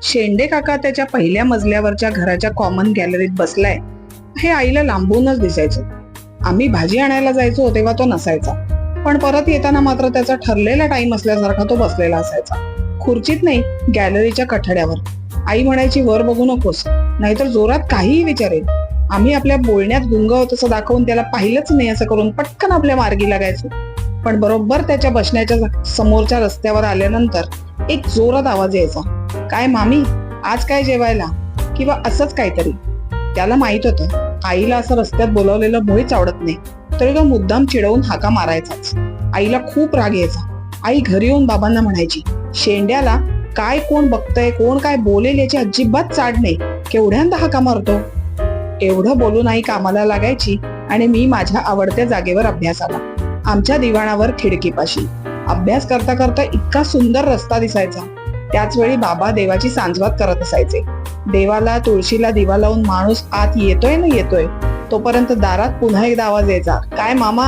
शेंडे काका त्याच्या पहिल्या मजल्यावरच्या घराच्या कॉमन गॅलरीत बसलाय हे आईला लांबूनच दिसायचं. आम्ही भाजी आणायला जायचो तेव्हा तो नसायचा, पण परत येताना मात्र त्याचा ठरलेला टाइम असल्यासारखा तो बसलेला असायचा. खुर्चीत नाही, गॅलरीच्या कठड्यावर. आई म्हणायची, वर बघू नकोस, नाहीतर जोरात काहीही विचारेल. आम्ही आपल्या बोलण्यात गुंग होत असं दाखवून त्याला पाहिलंच नाही असं करून पटकन आपल्या मार्गी लागायचो. पण बरोबर त्याच्या बसण्याच्या समोरच्या रस्त्यावर आल्यानंतर एक जोरात आवाज यायचा, काय मामी, आज काय जेवायला, किंवा असंच काहीतरी. त्याला माहित होतं आईला असं रस्त्यात बोलवलेलं मुळीच आवडत नाही, तरी तो मुद्दाम चिडवून हाका मारायचाच. आईला खूप राग यायचा. आई घरी येऊन बाबांना म्हणायची, शेंड्याला काय कोण बघतय, कोण काय बोलेल याची अजिबात चाड नाही, केवढ्यांदा हाका मारतो. एवढं बोलून आई कामाला लागायची आणि मी माझ्या आवडत्या जागेवर अभ्यासाला, आमच्या दिवाणावर खिडकीपाशी. अभ्यास करता करता इतका सुंदर रस्ता दिसायचा. त्याच वेळी बाबा देवाची सांजवात करत असायचे. देवाला तुळशीला दिवा लावून माणूस आत येतोय ना येतोय तोपर्यंत दारात पुन्हा एकदा आवाज यायचा, काय मामा.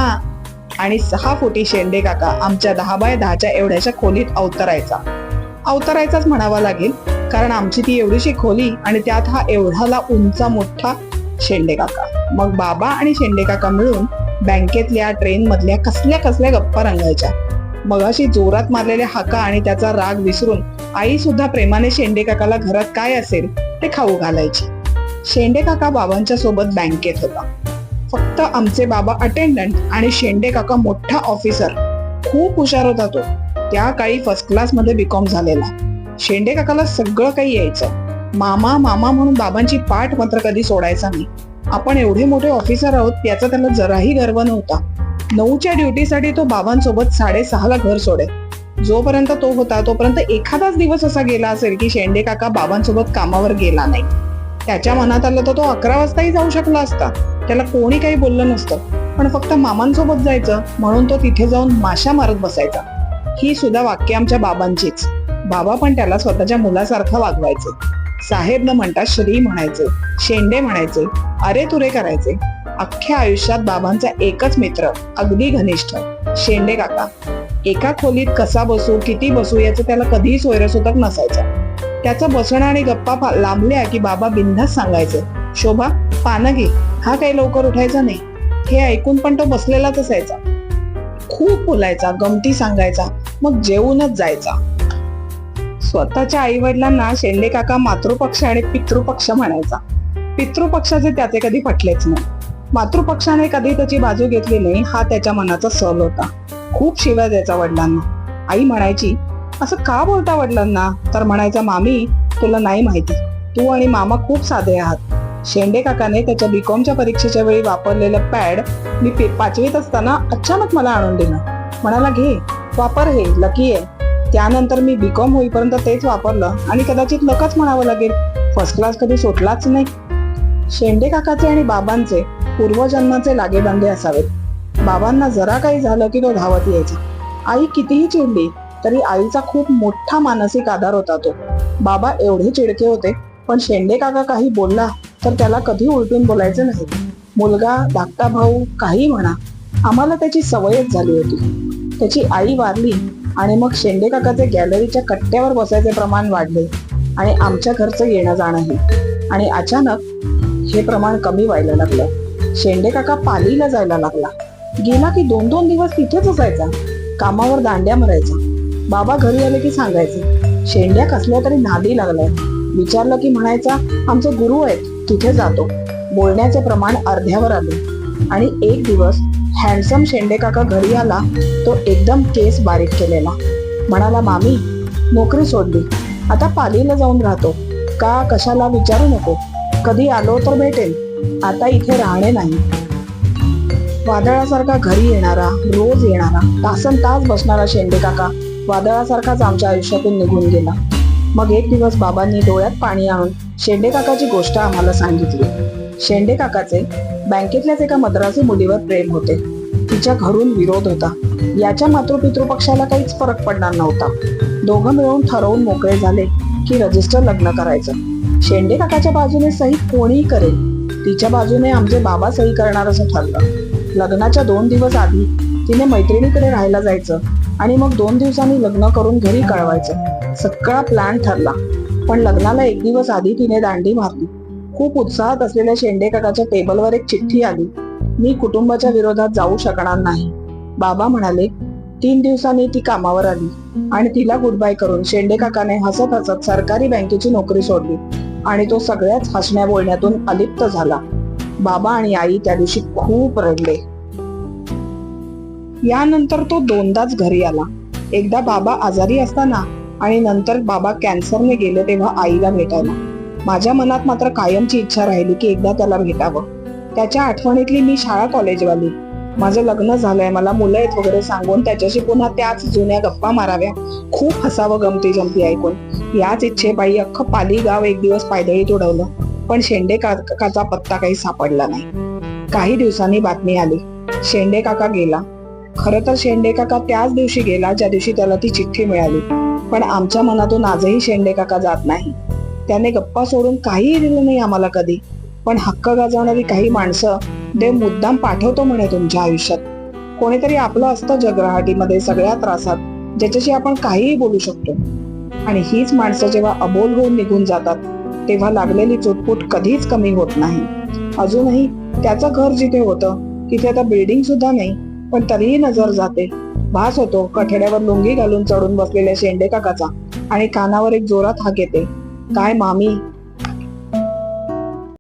आणि 6 फुटी शेंडे काका आमच्या 10 बाय 10च्या एवढ्याशा खोलीत अवतरायचाच म्हणावा लागेल, कारण आमची ती एवढीशी खोली आणि त्यात हा एवढाला उंचा मोठा शेंडे काका. मग बाबा आणि शेंडे काका मिळून बँकेतल्या, ट्रेन मधल्या कसल्या गप्पा रंगायच्या. मग अशी जोरात मारलेल्या हाका आणि त्याचा राग विसरून आई सुद्धा प्रेमाने शेंडे काकाला घरात काय असेल ते खाऊ घालायची. शेंडे काका बाबांच्या सोबत बँकेत होता. फक्त आमचे बाबा अटेंडंट आणि शेंडे काका मोठा ऑफिसर. खूप हुशार होता तो. त्या काळी फर्स्ट क्लास मध्ये बीकॉम झालेला. शेंडे काकाला सगळं काही यायचं. मामा मामा म्हणून बाबांची पाठ मात्र कधी सोडायचा नाही. आपण एवढे मोठे ऑफिसर आहोत याचा त्याला जराही गर्व नव्हता. 9च्या ड्युटीसाठी तो बाबांसोबत 6:30ला घर सोडे. जोपर्यंत तो होता तोपर्यंत एखादाच दिवस असा गेला असेल की शेंडे काका बाबांसोबत कामावर गेला नाही. त्याच्या मनात आलं तर तो 11 वाजताही जाऊ शकला असता. त्याला कोणी काही बोललं नसतं, पण फक्त मामांसोबत जायचं म्हणून तो तिथे जाऊन माशा मारत बसायचा. ही सुद्धा वाक्य आमच्या बाबांचीच. बाबा पण त्याला स्वतःच्या मुलासारखं वागवायचे. साहेब न म्हणता श्री म्हणायचे, शेंडे म्हणायचे, अरे तुरे करायचे. अख्ख्या आयुष्यात बाबांचा एकच मित्र, अगदी घनिष्ठ, शेंडे काका. एका खोलीत कसा बसू, किती बसू याचं त्याला कधीही सोयरसुतक नसायचं. त्याचं बसणं आणि गप्पा लांबल्या की बाबा बिनधास्त सांगायचे, शोभा पानं घे, हा काही लवकर उठायचा नाही. हे ऐकून पण तो बसलेलाच असायचा. खूप बोलायचा, गमती सांगायचा, मग जेवूनच जायचा. स्वतःच्या आई वडिलांना शेंडे काका मातृपक्ष आणि पितृपक्ष म्हणायचा. पितृपक्षाचे त्याचे कधी पटलेच नाही. मातृपक्षाने कधी त्याची बाजू घेतली नाही हा त्याच्या मनाचा सल होता. खूप शिव्या द्यायचा वडिलांना. आई म्हणायची, असं का बोलता वडिलांना? तर म्हणायचा, मामी तुला नाही माहिती, तू आणि मामा खूप साधे आहात. शेंडे काकाने त्याच्या बीकॉमच्या परीक्षेच्या वेळी वापरलेलं पॅड मी 5वीत असताना अचानक मला आणून दिलं. म्हणाला, घे वापर, हे लकी आहे. त्यानंतर मी बीकॉम होईपर्यंत तेच वापरलं आणि कदाचित लकच म्हणावं लागेल, फर्स्ट क्लास कधी सुटलाच नाही. शेंडे काकाचे आणि बाबांचे पूर्वजन्माचे लागेबांधे असावेत. बाबांना जरा काही झालं की तो धावत यायचा. आई कितीही चिडली तरी आईचा खूप मोठा मानसिक आधार होता तो. बाबा एवढे चिडके होते, पण शेंडे काका काही बोलला तर त्याला कधी उलटून बोलायचं नाही. मुलगा, धाकटा भाऊ, काही म्हणा, आम्हाला त्याची सवयच झाली होती. त्याची आई वारली आणि मग शेंडे काकाचे गॅलरीच्या कट्ट्यावर बसायचे प्रमाण वाढले आणि आमच्या घरचं येणं जाणंही. आणि अचानक हे प्रमाण कमी व्हायला लागलं. शेंडे काका पालीला जायला लागला. गेला की 2-2 दिवस तिथेच असायचा. कामावर दांड्या मारायचा. बाबा घरी आले की सांगायचे, शेंड्या कसल्या तरी नादी लागलाय. विचारलं की म्हणायचा, आमचे गुरु आहेत, तिथे जातो. बोलण्याचे प्रमाण अर्ध्यावर आले. आणि एक दिवस हँडसम शेंडे काका घरी आला. तो एकदम केस बारीक केलेला. म्हणाला, मामी नोकरी सोडली, आता पालीला जाऊन राहतो. का कशाला विचारू नको, कधी आलो तर भेटेल, आता इथे राहणे नाही. वादळासारखा घरी येणारा, रोज येणारा, तासनतास बसणारा शेंडे काका वादळासारखाच आमच्या आयुष्यातून निघून गेला. मग एक दिवस बाबांनी डोळ्यात पाणी आणून शेंडे काकाची गोष्ट आम्हाला सांगितली. शेंडे काकाचे बँकेतल्याच एका मद्रासी मुलीवर प्रेम होते. तिच्या घरून विरोध होता. याच्या मातृपितृपक्षाला काहीच फरक पडणार नव्हता. दोघं मिळून ठरवून मोकळे झाले की रजिस्टर लग्न करायचं. शेंडे काकाच्या बाजूने सही कोणीही करेल, तिच्या बाजूने आमचे बाबा सही करणार असं ठरलं. लग्नाच्या 2 दिवस आधी तिने मैत्रिणीकडे राहायला जायचं आणि मग 2 दिवसांनी लग्न करून घरी कळवायचं. सगळा प्लॅन ठरला. पण लग्नाला एक दिवस आधी तिने दांडी मारली. खूप उत्साहात असलेल्या शेंडे काकाच्या टेबलवर एक चिठ्ठी आली. मी कुटुंबाच्या विरोधात जाऊ शकणार नाही. बाबा म्हणाले. 3 दिवसांनी ती कामावर आली आणि तिला गुड बाय करून शेंडे काकाने हसत हसत सरकारी बँकेची नोकरी सोडली आणि तो सगळ्याच हसण्या बोलण्यातून अलिप्त झाला. बाबा आणि आई त्या दिवशी खूप रडले. यानंतर तो 2दाच घरी आला. एकदा बाबा आजारी असताना आणि नंतर बाबा कॅन्सरने गेले तेव्हा आईला भेटायला. माझ्या मनात मात्र कायमची इच्छा राहिली की एकदा त्याला भेटावं. त्याच्या आठवणीतली मी शाळा कॉलेजवाली, माझं लग्न झालंय, मला मुलं आहेत वगैरे सांगून त्याच्याशी पुन्हा त्याच जुन्या गप्पा माराव्या, खूप हसावं गमती जमती ऐकून. याच इच्छेपायी अख्खं पाली गाव एक दिवस पायदळीत उडवलं, पण शेंडे काकाचा पत्ता काही सापडला नाही. काही दिवसांनी बातमी आली, शेंडे काका गेला. खरं तर शेंडे काका त्याच दिवशी गेला ज्या दिवशी त्याला ती चिठ्ठी मिळाली. पण आमच्या मनातून आजही शेंडे काका जात नाही. त्याने गप्पा सोडून काहीही दिलं नाही आम्हाला कधी. पण हक्क गाजवणारी काही माणसं देव मुद्दाम पाठवतो म्हणे तुमच्या आयुष्यात. कोणीतरी आपलं असतं जगराहाटीमध्ये सगळ्या त्रासात, ज्याच्याशी आपण काहीही बोलू शकतो. आणि हीच माणसं जेव्हा अबोल होऊन निघून जातात तेव्हा लागलेली चुटपुट कधीच कमी होत नाही. अजूनही त्याचं घर जिथे होतं तिथे आता बिल्डिंग सुद्धा नाही, पण तरीही नजर जाते. भास होतो कठड्यावर लुंगी घालून चढून बसलेल्या शेंडे काकाचा आणि कानावर एक जोरात हाक येते, काय मामी